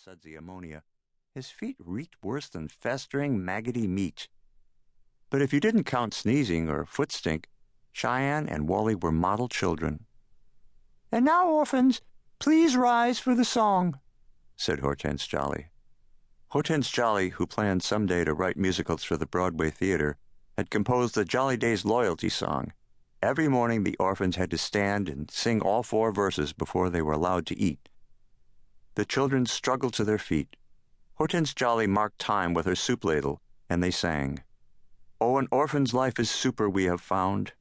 sudsy ammonia, his feet reeked worse than festering, maggoty meat. But if you didn't count sneezing or foot stink, Cheyenne and Wally were model children. "And now, orphans, please rise for the song," said Hortense Jolly. Hortense Jolly, who planned someday to write musicals for the Broadway theater, had composed the Jolly Days loyalty song. Every morning the orphans had to stand and sing all 4 verses before they were allowed to eat. The children struggled to their feet. Hortense Jolly marked time with her soup ladle, and they sang, "Oh, an orphan's life is super we have found,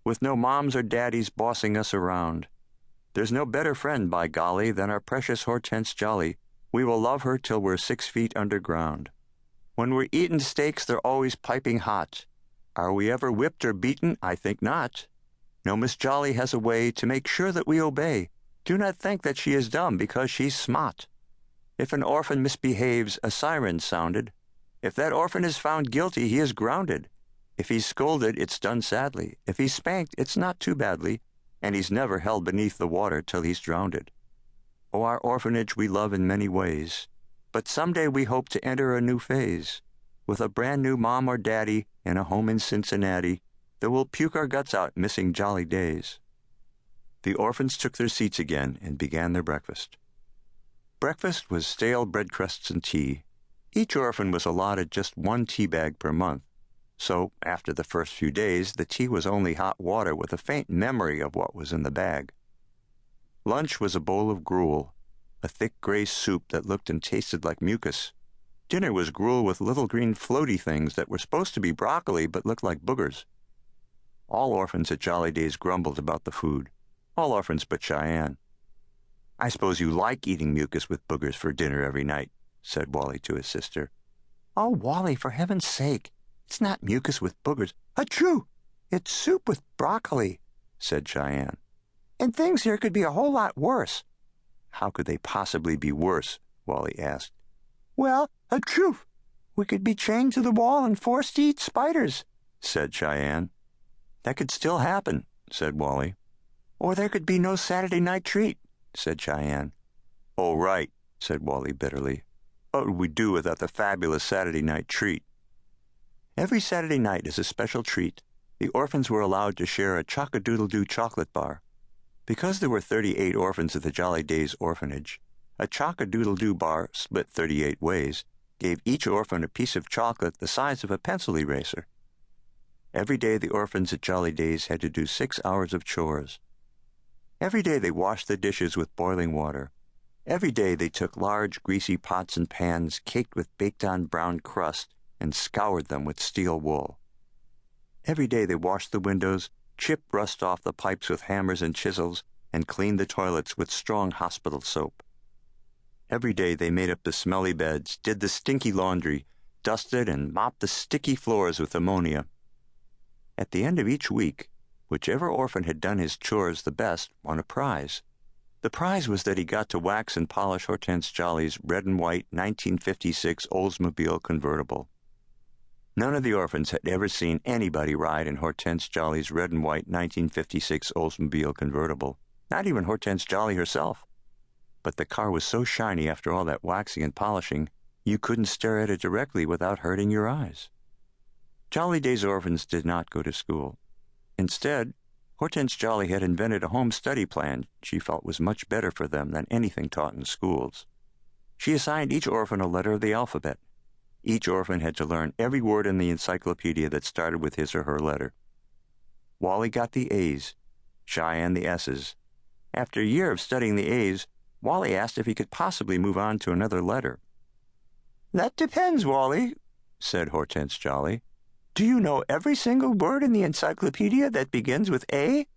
with no moms or daddies bossing us around. There's no better friend, by golly, than our precious Hortense Jolly. We will love her till we're 6 feet underground. When we're eatin' steaks, they're always piping hot. Are we ever whipped or beaten? I think not. No, Miss Jolly has a way to make sure that we obey. Do not think that she is dumb because she's smart. If an orphan misbehaves, a siren sounded. If that orphan is found guilty, he is grounded. If he's scolded, it's done sadly. If he's spanked, it's not too badly, and he's never held beneath the water till he's drowned. Oh, our orphanage we love in many ways, but someday we hope to enter a new phase, with a brand new mom or daddy in a home in Cincinnati that will puke our guts out missing jolly days." The orphans took their seats again and began their breakfast. Breakfast was stale bread crusts and tea. Each orphan was allotted just 1 tea bag per month, so after the first few days the tea was only hot water with a faint memory of what was in the bag. Lunch was a bowl of gruel, a thick gray soup that looked and tasted like mucus. Dinner was gruel with little green floaty things that were supposed to be broccoli but looked like boogers. All orphans at Jolly Days grumbled about the food. All orphans but Cheyenne. "I suppose you like eating mucus with boogers for dinner every night," said Wally to his sister. "Oh, Wally, for heaven's sake, it's not mucus with boogers. Achoo! It's soup with broccoli," said Cheyenne. "And things here could be a whole lot worse." "How could they possibly be worse?" Wally asked. "Well, achoo! We could be chained to the wall and forced to eat spiders," said Cheyenne. "That could still happen," said Wally. "Or there could be no Saturday night treat," said Cheyenne. "Oh, right," said Wally bitterly. "What would we do without the fabulous Saturday night treat?" Every Saturday night as a special treat, the orphans were allowed to share a chock-a-doodle-doo chocolate bar. Because there were 38 orphans at the Jolly Days orphanage, a chock-a-doodle-doo bar, split 38 ways, gave each orphan a piece of chocolate the size of a pencil eraser. Every day the orphans at Jolly Days had to do 6 hours of chores. Every day they washed the dishes with boiling water. Every day they took large, greasy pots and pans caked with baked-on brown crust and scoured them with steel wool. Every day they washed the windows, chipped rust off the pipes with hammers and chisels, and cleaned the toilets with strong hospital soap. Every day they made up the smelly beds, did the stinky laundry, dusted and mopped the sticky floors with ammonia. At the end of each week, whichever orphan had done his chores the best won a prize. The prize was that he got to wax and polish Hortense Jolly's red and white 1956 Oldsmobile convertible. None of the orphans had ever seen anybody ride in Hortense Jolly's red and white 1956 Oldsmobile convertible, not even Hortense Jolly herself. But the car was so shiny after all that waxing and polishing, you couldn't stare at it directly without hurting your eyes. Jolly Days orphans did not go to school. Instead, Hortense Jolly had invented a home study plan she felt was much better for them than anything taught in schools. She assigned each orphan a letter of the alphabet. Each orphan had to learn every word in the encyclopedia that started with his or her letter. Wally got the A's, Cheyenne the S's. After a year of studying the A's, Wally asked if he could possibly move on to another letter. "That depends, Wally," said Hortense Jolly. "Do you know every single word in the encyclopedia that begins with A?"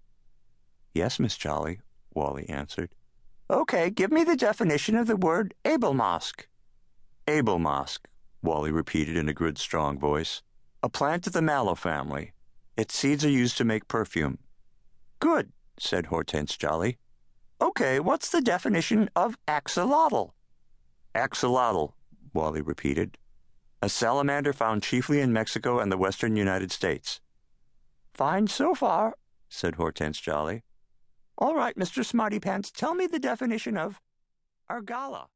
"Yes, Miss Jolly," Wally answered. "Okay, give me the definition of the word abelmosk." "Abelmosk," Wally repeated in a good, strong voice. "A plant of the mallow family. Its seeds are used to make perfume." "Good," said Hortense Jolly. "Okay, what's the definition of axolotl?" "Axolotl," Wally repeated. "A salamander found chiefly in Mexico and the western United States." "Fine so far," said Hortense Jolly. "All right, Mr. Smarty Pants, tell me the definition of argala."